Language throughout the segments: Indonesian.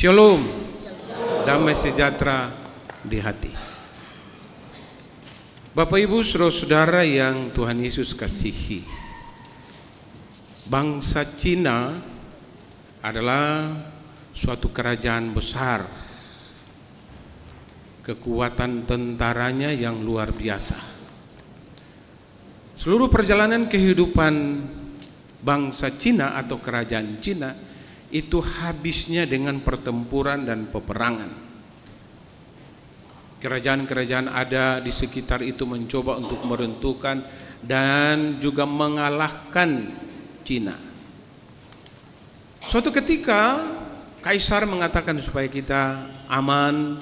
Shalom, damai sejahtera di hati. Bapak Ibu saudara-saudara yang Tuhan Yesus kasihi, bangsa Cina adalah suatu kerajaan besar, kekuatan tentaranya yang luar biasa. Seluruh perjalanan kehidupan bangsa Cina atau kerajaan Cina itu habisnya dengan pertempuran dan peperangan. Kerajaan-kerajaan ada di sekitar itu mencoba untuk meruntuhkan dan juga mengalahkan Cina. Suatu ketika Kaisar mengatakan supaya kita aman,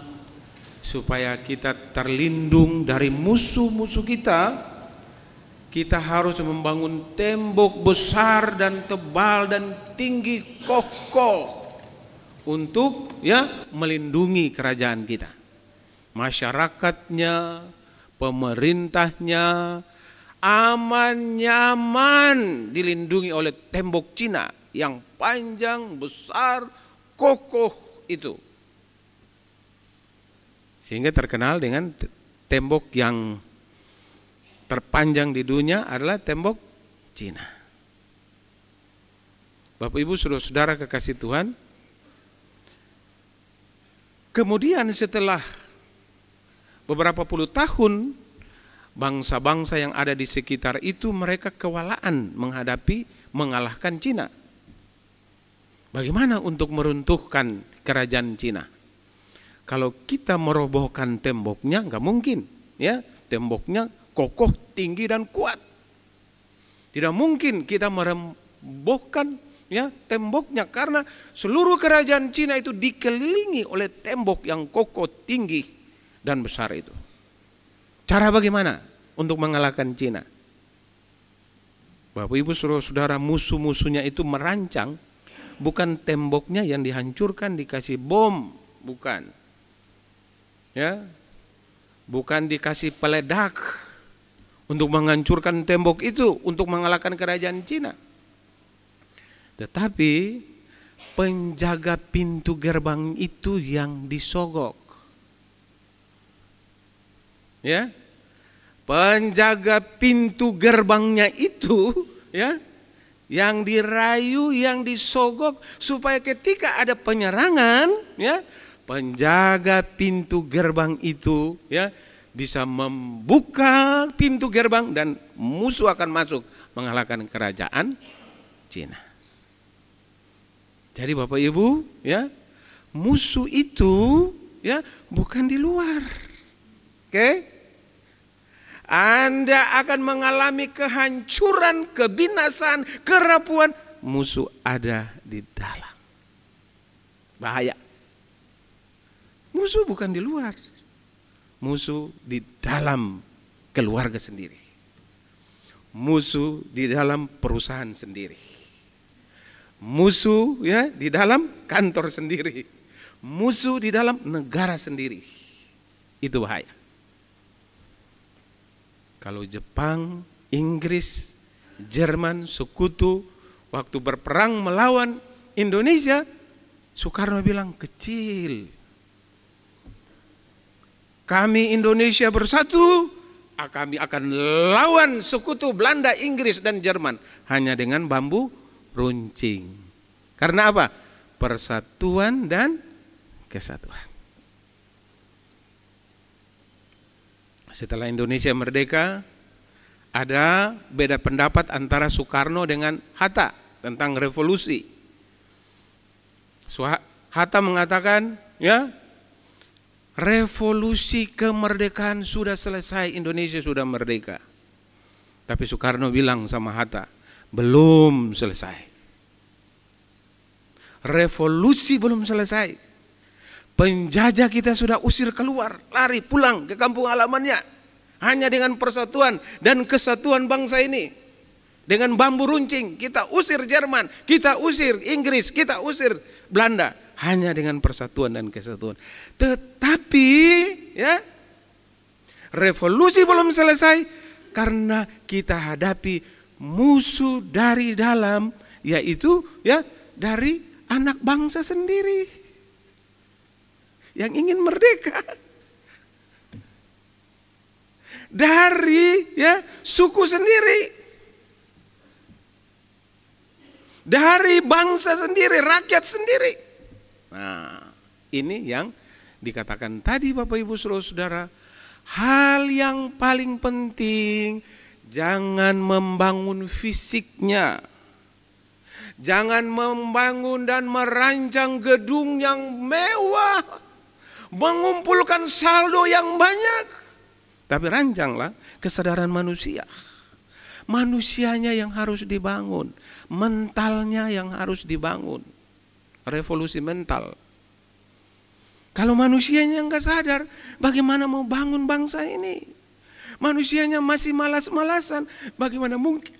supaya kita terlindung dari musuh-musuh kita harus membangun tembok besar dan tebal dan tinggi kokoh untuk melindungi kerajaan kita. Masyarakatnya, pemerintahnya aman nyaman dilindungi oleh tembok Cina yang panjang, besar, kokoh itu. Sehingga terkenal dengan tembok yang terpanjang di dunia adalah tembok Cina. Bapak Ibu saudara-saudara kekasih Tuhan, kemudian setelah beberapa puluh tahun, bangsa-bangsa yang ada di sekitar itu mereka kewalahan mengalahkan Cina. Bagaimana untuk meruntuhkan kerajaan Cina? Kalau kita merobohkan temboknya nggak mungkin, ya. Temboknya kokoh, tinggi dan kuat. Tidak mungkin kita merobohkan temboknya karena seluruh kerajaan Cina itu dikelilingi oleh tembok yang kokoh, tinggi dan besar itu. Cara bagaimana untuk mengalahkan Cina? Bapak Ibu saudara-saudara, musuh-musuhnya itu merancang bukan temboknya yang dihancurkan dikasih bom, bukan. Ya. Bukan dikasih peledak untuk menghancurkan tembok itu untuk mengalahkan kerajaan Cina. Tetapi penjaga pintu gerbang itu yang disogok. Ya, penjaga pintu gerbangnya itu yang dirayu, yang disogok supaya ketika ada penyerangan, penjaga pintu gerbang itu bisa membuka pintu gerbang dan musuh akan masuk mengalahkan kerajaan Cina. Jadi Bapak Ibu, musuh itu bukan di luar. Oke? Anda akan mengalami kehancuran, kebinasan, kerapuan. Musuh ada di dalam. Bahaya. Musuh bukan di luar. Musuh di dalam keluarga sendiri. Musuh di dalam perusahaan sendiri. Musuh di dalam kantor sendiri. Musuh di dalam negara sendiri. Itu bahaya. Kalau Jepang, Inggris, Jerman, sekutu waktu berperang melawan Indonesia, Soekarno bilang kecil. Kami Indonesia bersatu, kami akan lawan sekutu Belanda, Inggris dan Jerman hanya dengan bambu runcing. Karena apa? Persatuan dan kesatuan. Setelah Indonesia merdeka, ada beda pendapat antara Soekarno dengan Hatta tentang revolusi. Hatta mengatakan, revolusi kemerdekaan sudah selesai, Indonesia sudah merdeka. Tapi Soekarno bilang sama Hatta, belum selesai. Revolusi belum selesai. Penjajah kita sudah usir keluar, lari pulang ke kampung halamannya. Hanya dengan persatuan dan kesatuan bangsa ini. Dengan bambu runcing kita usir Jerman, kita usir Inggris, kita usir Belanda. Hanya dengan persatuan dan kesatuan. Tetapi revolusi belum selesai karena kita hadapi musuh dari dalam, yaitu dari anak bangsa sendiri. yang ingin merdeka. Dari suku sendiri. Dari bangsa sendiri, rakyat sendiri. Nah, ini yang dikatakan tadi Bapak Ibu Saudara-saudara, hal yang paling penting, jangan membangun fisiknya. Jangan membangun dan merancang gedung yang mewah, mengumpulkan saldo yang banyak. Tapi rancanglah kesadaran manusia. Manusianya yang harus dibangun, mentalnya yang harus dibangun. Revolusi mental. Kalau manusianya nggak sadar, bagaimana mau bangun bangsa ini? Manusianya masih malas-malasan, bagaimana mungkin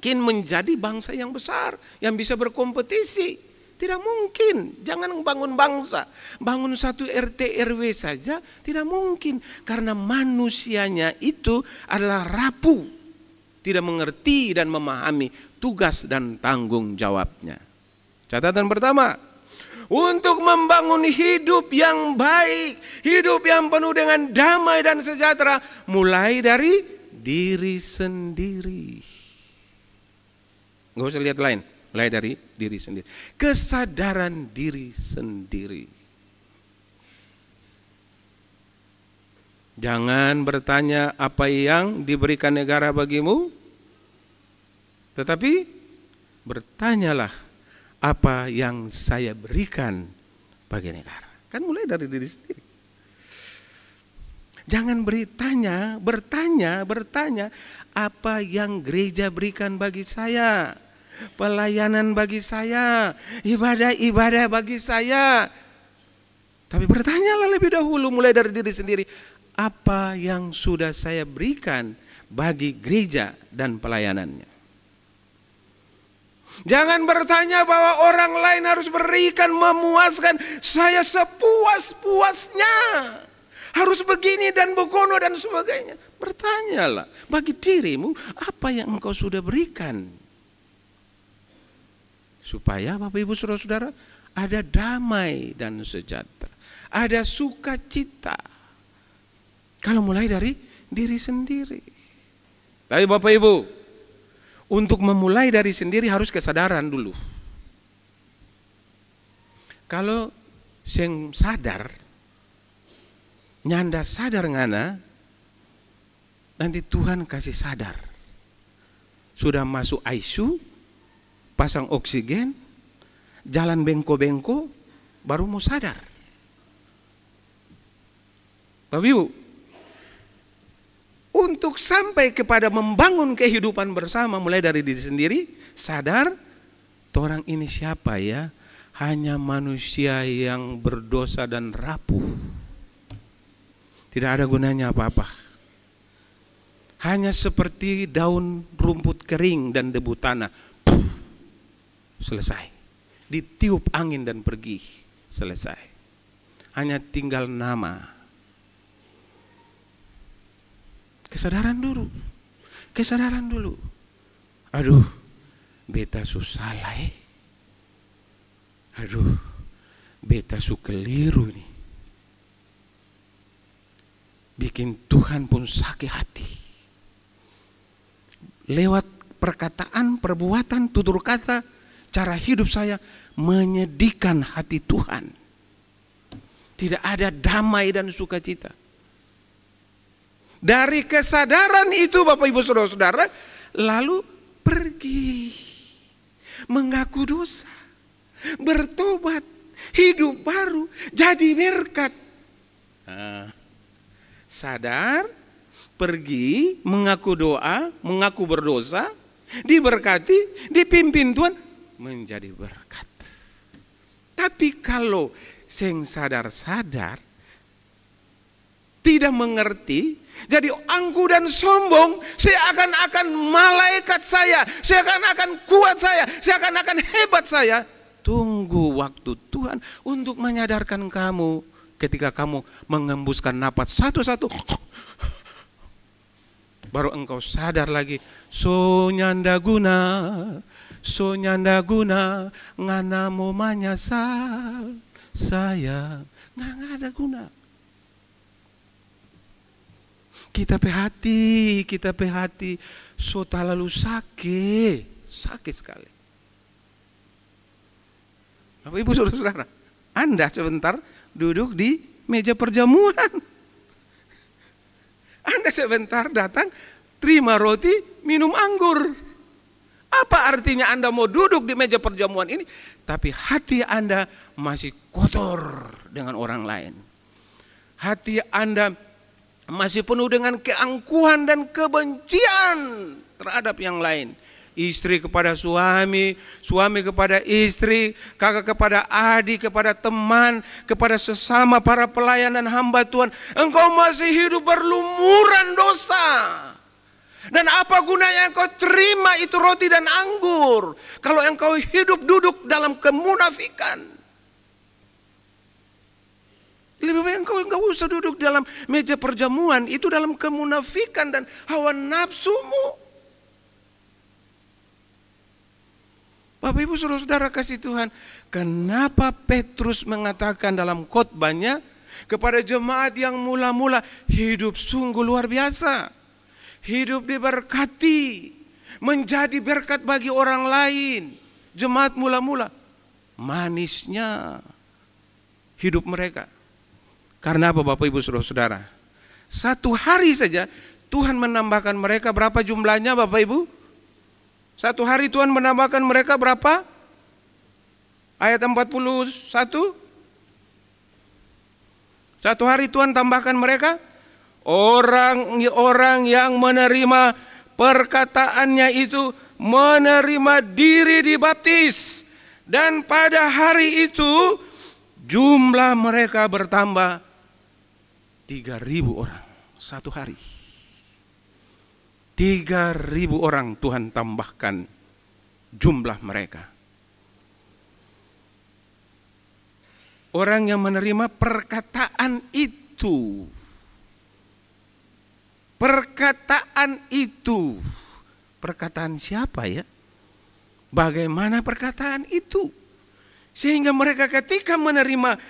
menjadi bangsa yang besar, yang bisa berkompetisi? Tidak mungkin. Jangan bangun bangsa, bangun satu RT RW saja tidak mungkin, karena manusianya itu adalah rapuh, tidak mengerti dan memahami tugas dan tanggung jawabnya. Catatan pertama, untuk membangun hidup yang baik, hidup yang penuh dengan damai dan sejahtera, mulai dari diri sendiri. Nggak usah lihat lain, mulai dari diri sendiri. Kesadaran diri sendiri. Jangan bertanya apa yang diberikan negara bagimu, tetapi bertanyalah apa yang saya berikan bagi negara. Kan mulai dari diri sendiri. Jangan bertanya apa yang gereja berikan bagi saya, pelayanan bagi saya, ibadah-ibadah bagi saya. Tapi bertanyalah lebih dahulu mulai dari diri sendiri, apa yang sudah saya berikan bagi gereja dan pelayanannya. Jangan bertanya bahwa orang lain harus berikan, memuaskan saya sepuas-puasnya. Harus begini dan begono dan sebagainya. Bertanyalah bagi dirimu apa yang engkau sudah berikan. Supaya Bapak Ibu Saudara-saudara ada damai dan sejahtera. Ada sukacita. Kalau mulai dari diri sendiri. Tapi Bapak Ibu, untuk memulai dari sendiri harus kesadaran dulu. Kalau sing sadar, nyanda sadar ngana, nanti Tuhan kasih sadar. Sudah masuk ICU, pasang oksigen, jalan bengko-bengko, baru mau sadar. Bapak Ibu, untuk sampai kepada membangun kehidupan bersama mulai dari diri sendiri, sadar, orang ini siapa ya? Hanya manusia yang berdosa dan rapuh. Tidak ada gunanya apa-apa. Hanya seperti daun rumput kering dan debu tanah. Selesai. Ditiup angin dan pergi. Selesai. Hanya tinggal nama. Kesadaran dulu. Kesadaran dulu. Aduh, beta susah lah Aduh, beta su keliru nih. Bikin Tuhan pun sakit hati. Lewat perkataan, perbuatan, tutur kata, cara hidup saya menyedihkan hati Tuhan. Tidak ada damai dan sukacita. Dari kesadaran itu Bapak Ibu Saudara-saudara, lalu pergi mengaku dosa, bertobat, hidup baru, jadi berkat. Sadar, pergi, mengaku doa, mengaku berdosa, diberkati, dipimpin Tuhan, menjadi berkat. Tapi kalau sing sadar-sadar, tidak mengerti, jadi angku dan sombong, seakan-akan malaikat saya, seakan-akan kuat saya, seakan-akan hebat saya. Tunggu waktu Tuhan untuk menyadarkan kamu ketika kamu mengembuskan napas satu-satu. Baru engkau sadar lagi, so nyanda guna, ngana mau manyasal, sayang. Nggak ada guna. Kita pe hati, so terlalu sakit sekali. Bapak Ibu Saudara, Anda sebentar duduk di meja perjamuan. Anda sebentar datang, terima roti, minum anggur. Apa artinya Anda mau duduk di meja perjamuan ini, tapi hati Anda masih kotor dengan orang lain. Hati Anda masih penuh dengan keangkuhan dan kebencian terhadap yang lain. Istri kepada suami, suami kepada istri, kakak kepada adik, kepada teman, kepada sesama para pelayan dan hamba Tuhan. Engkau masih hidup berlumuran dosa. Dan apa gunanya engkau terima itu roti dan anggur kalau engkau hidup duduk dalam kemunafikan? Lebih baik engkau enggak usah duduk dalam meja perjamuan, itu dalam kemunafikan dan hawa nafsumu. Bapak Ibu Saudara kasih Tuhan, kenapa Petrus mengatakan dalam khotbahnya kepada jemaat yang mula-mula hidup sungguh luar biasa, hidup diberkati, menjadi berkat bagi orang lain. Jemaat mula-mula manisnya hidup mereka. Karena apa Bapak Ibu Saudara? Satu hari saja Tuhan menambahkan mereka berapa jumlahnya Bapak Ibu? Satu hari Tuhan menambahkan mereka berapa? Ayat 41. Satu hari Tuhan tambahkan mereka orang-orang yang menerima perkataannya itu menerima diri dibaptis. Dan pada hari itu jumlah mereka bertambah 3.000 orang satu hari. 3.000 orang Tuhan tambahkan jumlah mereka. Orang yang menerima perkataan itu. Perkataan itu. Perkataan siapa ya? Bagaimana perkataan itu? Sehingga mereka ketika menerima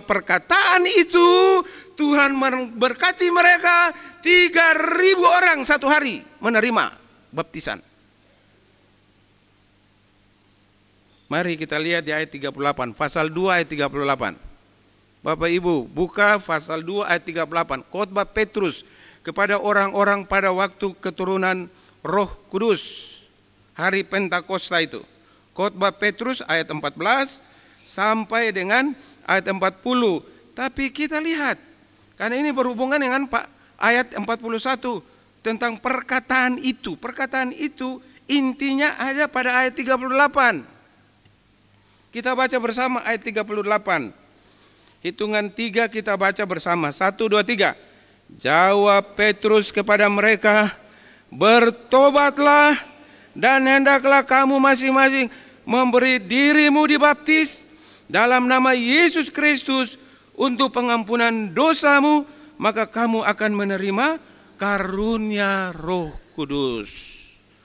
perkataan itu, Tuhan memberkati mereka 3.000 orang satu hari menerima baptisan. Mari kita lihat di ayat 38, pasal 2 ayat 38. Bapak Ibu, buka pasal 2 ayat 38, khotbah Petrus kepada orang-orang pada waktu keturunan Roh Kudus, hari Pentakosta itu. Khotbah Petrus ayat 14 sampai dengan ayat 40. Tapi kita lihat, karena ini berhubungan dengan ayat 41 tentang perkataan itu. Perkataan itu intinya ada pada ayat 38. Kita baca bersama ayat 38. Hitungan 3 kita baca bersama. 1, 2, 3. Jawab Petrus kepada mereka, bertobatlah dan hendaklah kamu masing-masing memberi dirimu dibaptis dalam nama Yesus Kristus untuk pengampunan dosamu, maka kamu akan menerima karunia Roh Kudus.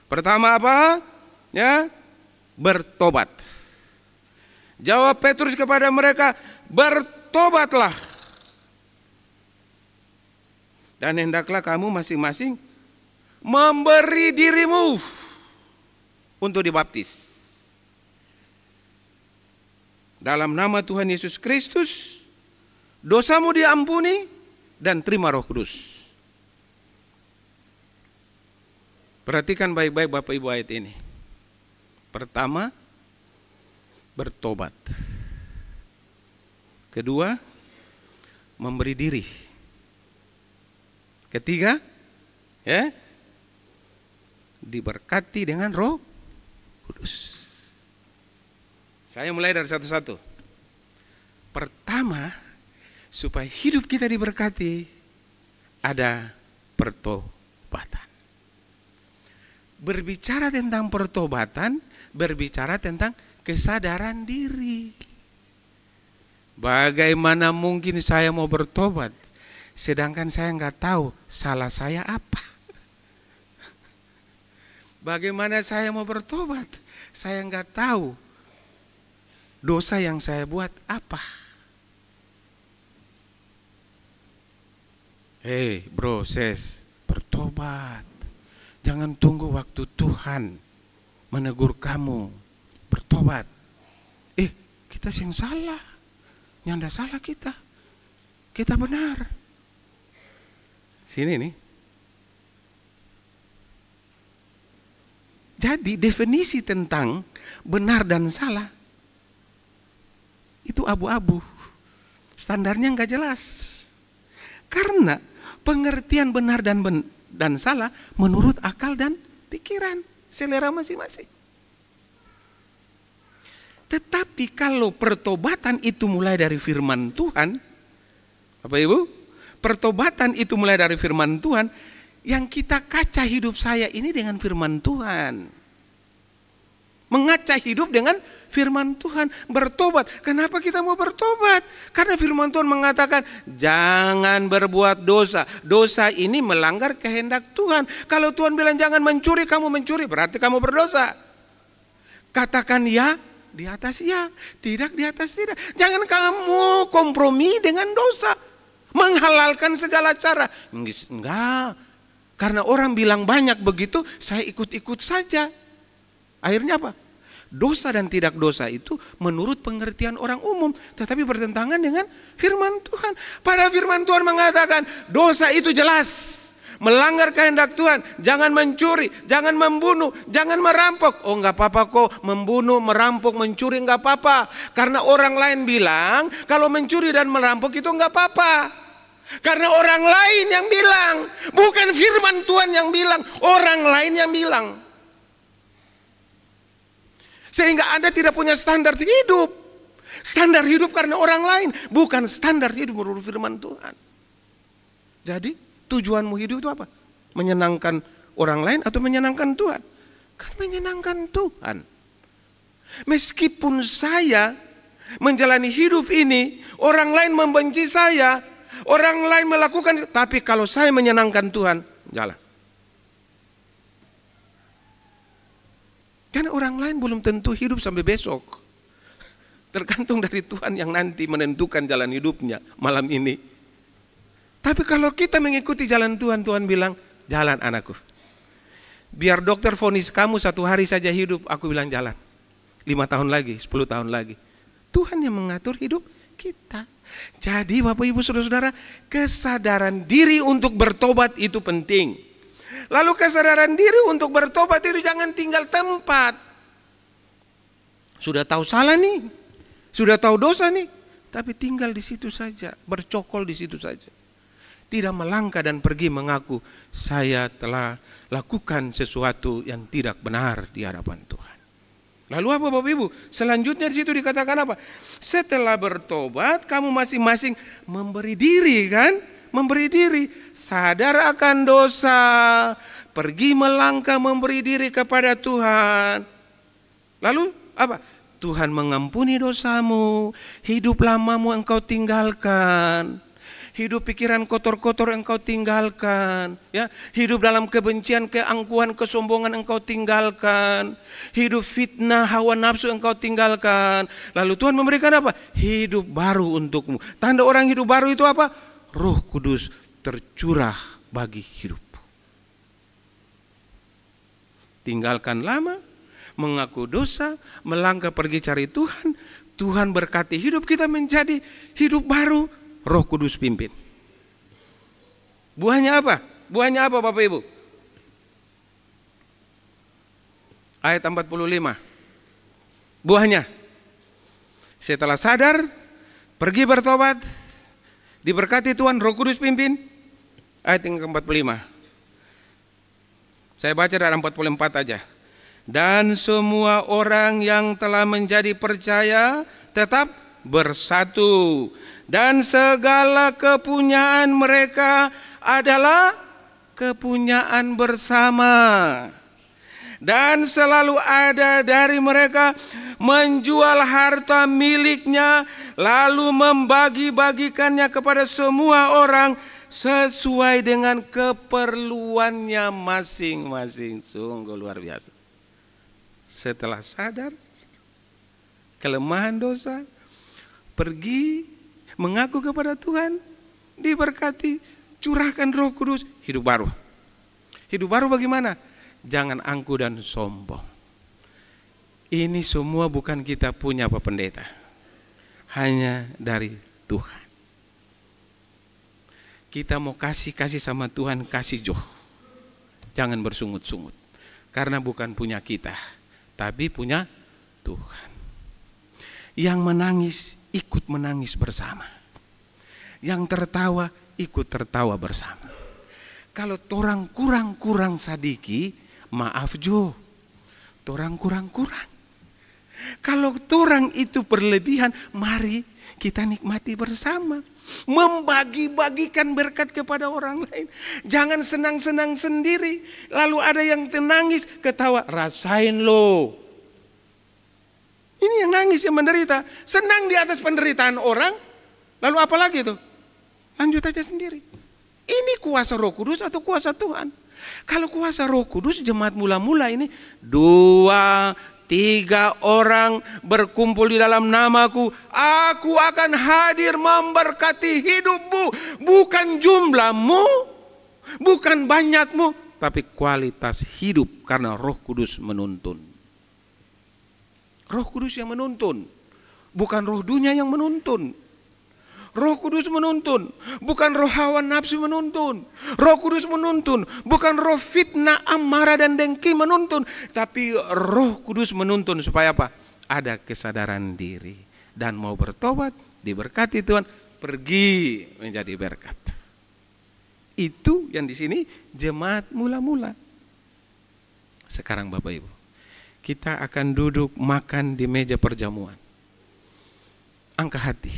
Pertama apa? Ya, bertobat. Jawab Petrus kepada mereka, bertobatlah. Dan hendaklah kamu masing-masing memberi dirimu untuk dibaptis dalam nama Tuhan Yesus Kristus, dosamu diampuni dan terima Roh Kudus. Perhatikan baik-baik Bapak Ibu ayat ini. Pertama, bertobat. Kedua, memberi diri. Ketiga, ya, diberkati dengan Roh Kudus. Saya mulai dari satu-satu. Pertama, supaya hidup kita diberkati, ada pertobatan. Berbicara tentang pertobatan, berbicara tentang kesadaran diri. Bagaimana mungkin saya mau bertobat, sedangkan saya nggak tahu salah saya apa? Bagaimana saya mau bertobat, saya nggak tahu Dosa yang saya buat apa? Hei bro, sis, bertobat. Jangan tunggu waktu Tuhan menegur kamu. Bertobat. Kita yang salah. Yang tidak salah kita. Kita benar. Sini nih. Jadi definisi tentang benar dan salah itu abu-abu. Standarnya nggak jelas. Karena pengertian benar dan salah menurut akal dan pikiran, selera masing-masing. Tetapi kalau pertobatan itu mulai dari firman Tuhan, Bapak Ibu, pertobatan itu mulai dari firman Tuhan, yang kita kaca hidup saya ini dengan firman Tuhan. Mengaca hidup dengan firman Tuhan, bertobat. Kenapa kita mau bertobat? Karena firman Tuhan mengatakan jangan berbuat dosa. Dosa ini melanggar kehendak Tuhan. Kalau Tuhan bilang jangan mencuri, kamu mencuri, berarti kamu berdosa. Katakan ya, di atas ya, tidak di atas tidak. Jangan kamu kompromi dengan dosa, menghalalkan segala cara. Enggak, karena orang bilang banyak begitu, saya ikut-ikut saja. Akhirnya apa? Dosa dan tidak dosa itu menurut pengertian orang umum, tetapi bertentangan dengan firman Tuhan. Pada firman Tuhan mengatakan dosa itu jelas, melanggar kehendak Tuhan. Jangan mencuri, jangan membunuh, jangan merampok. Oh enggak apa-apa kok, membunuh, merampok, mencuri enggak apa-apa. Karena orang lain bilang kalau mencuri dan merampok itu enggak apa-apa. Karena orang lain yang bilang, bukan firman Tuhan yang bilang, orang lain yang bilang. Sehingga Anda tidak punya standar hidup. Standar hidup karena orang lain, bukan standar hidup menurut firman Tuhan. Jadi tujuanmu hidup itu apa? Menyenangkan orang lain atau menyenangkan Tuhan? Kan menyenangkan Tuhan. Meskipun saya menjalani hidup ini, orang lain membenci saya, orang lain melakukan, tapi kalau saya menyenangkan Tuhan, jalan. Karena orang lain belum tentu hidup sampai besok. Tergantung dari Tuhan yang nanti menentukan jalan hidupnya malam ini. Tapi kalau kita mengikuti jalan Tuhan, Tuhan bilang, jalan anakku. Biar dokter vonis kamu 1 hari saja hidup, aku bilang jalan. 5 tahun lagi, 10 tahun lagi. Tuhan yang mengatur hidup kita. Jadi Bapak Ibu Saudara-saudara, kesadaran diri untuk bertobat itu penting. Lalu kesadaran diri untuk bertobat itu jangan tinggal tempat. Sudah tahu salah nih, sudah tahu dosa nih, tapi tinggal di situ saja, bercokol di situ saja. Tidak melangkah dan pergi mengaku saya telah lakukan sesuatu yang tidak benar di hadapan Tuhan. Lalu apa Bapak Ibu? Selanjutnya di situ dikatakan apa? Setelah bertobat kamu masing-masing memberi diri kan? Memberi diri, sadar akan dosa, pergi melangkah memberi diri kepada Tuhan. Lalu apa? Tuhan mengampuni dosamu, hidup lamamu engkau tinggalkan. Hidup pikiran kotor-kotor engkau tinggalkan, ya. Hidup dalam kebencian, keangkuhan, kesombongan engkau tinggalkan. Hidup fitnah, hawa nafsu engkau tinggalkan. Lalu Tuhan memberikan apa? Hidup baru untukmu. Tanda orang hidup baru itu apa? Roh Kudus tercurah bagi hidup. Tinggalkan lama, mengaku dosa, melangkah pergi cari Tuhan. Tuhan berkati hidup kita menjadi hidup baru. Roh Kudus pimpin. Buahnya apa? Buahnya apa Bapak Ibu? Ayat 45. Buahnya, setelah sadar, pergi bertobat, diberkati Tuhan, Roh Kudus pimpin. Ayat yang ke-45. Saya baca dari 44 aja. Dan semua orang yang telah menjadi percaya tetap bersatu. Dan segala kepunyaan mereka adalah kepunyaan bersama. Dan selalu ada dari mereka menjual harta miliknya, lalu membagi-bagikannya kepada semua orang sesuai dengan keperluannya masing-masing. Sungguh luar biasa. Setelah sadar, kelemahan dosa, pergi mengaku kepada Tuhan, diberkati, curahkan Roh Kudus, hidup baru. Hidup baru bagaimana? Jangan angku dan sombong. Ini semua bukan kita punya Pak Pendeta, hanya dari Tuhan. Kita mau kasih sama Tuhan, kasih joh. Jangan bersungut-sungut. Karena bukan punya kita, tapi punya Tuhan. Yang menangis, ikut menangis bersama. Yang tertawa, ikut tertawa bersama. Kalau torang kurang-kurang sadiki, maaf jo, torang kurang-kurang. Kalau torang itu berlebihan, mari kita nikmati bersama. Membagi-bagikan berkat kepada orang lain. Jangan senang-senang sendiri. Lalu ada yang nangis, ketawa, rasain lo. Ini yang nangis, yang menderita. Senang di atas penderitaan orang. Lalu apa lagi itu? Lanjut aja sendiri. Ini kuasa Roh Kudus atau kuasa Tuhan? Kalau kuasa Roh Kudus, jemaat mula-mula ini 2, 3 orang berkumpul di dalam namaku, aku akan hadir memberkati hidupmu. Bukan jumlahmu, bukan banyakmu, tapi kualitas hidup karena Roh Kudus menuntun. Roh Kudus yang menuntun, bukan roh dunia yang menuntun. Roh Kudus menuntun, bukan roh hawa nafsu menuntun. Roh Kudus menuntun, bukan roh fitnah, amarah dan dengki menuntun, tapi Roh Kudus menuntun supaya apa? Ada kesadaran diri dan mau bertobat, diberkati Tuhan, pergi menjadi berkat. Itu yang di sini jemaat mula-mula. Sekarang Bapak Ibu, kita akan duduk makan di meja perjamuan. Angkat hati.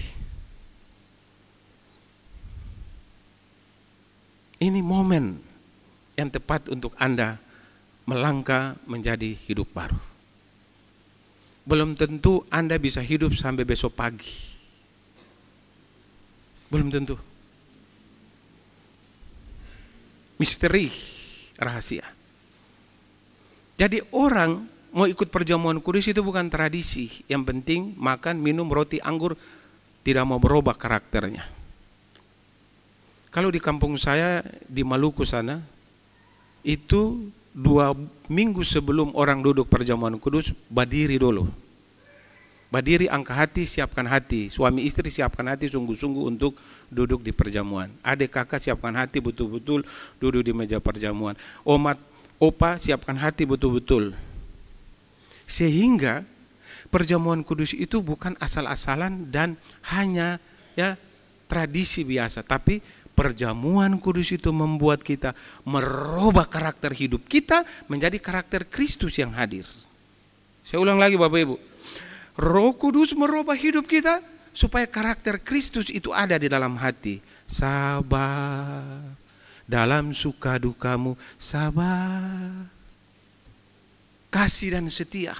Ini momen yang tepat untuk Anda melangkah menjadi hidup baru. Belum tentu Anda bisa hidup sampai besok pagi. Belum tentu. Misteri, rahasia. Jadi orang mau ikut perjamuan kudus itu bukan tradisi. Yang penting makan, minum, roti, anggur, tidak mau berubah karakternya. Kalau di kampung saya di Maluku sana, itu 2 minggu sebelum orang duduk perjamuan kudus, berdiri dulu. Berdiri, angkat hati, siapkan hati. Suami istri siapkan hati sungguh-sungguh untuk duduk di perjamuan. Adik kakak siapkan hati betul-betul duduk di meja perjamuan. Opa siapkan hati betul-betul. Sehingga perjamuan kudus itu bukan asal-asalan dan hanya tradisi biasa, tapi perjamuan kudus itu membuat kita merubah karakter hidup kita menjadi karakter Kristus yang hadir. Saya ulang lagi Bapak Ibu. Roh Kudus merubah hidup kita supaya karakter Kristus itu ada di dalam hati. Sabar, dalam suka dukamu sabar. Kasih dan setia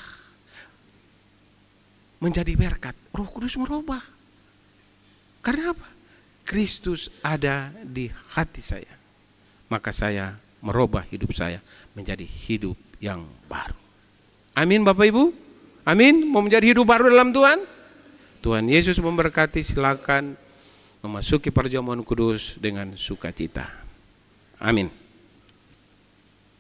menjadi berkat. Roh Kudus merubah. Karena apa? Kristus ada di hati saya. Maka saya merubah hidup saya menjadi hidup yang baru. Amin Bapak Ibu. Amin. Mau menjadi hidup baru dalam Tuhan. Tuhan Yesus memberkati. Silakan memasuki perjamuan kudus dengan sukacita. Amin.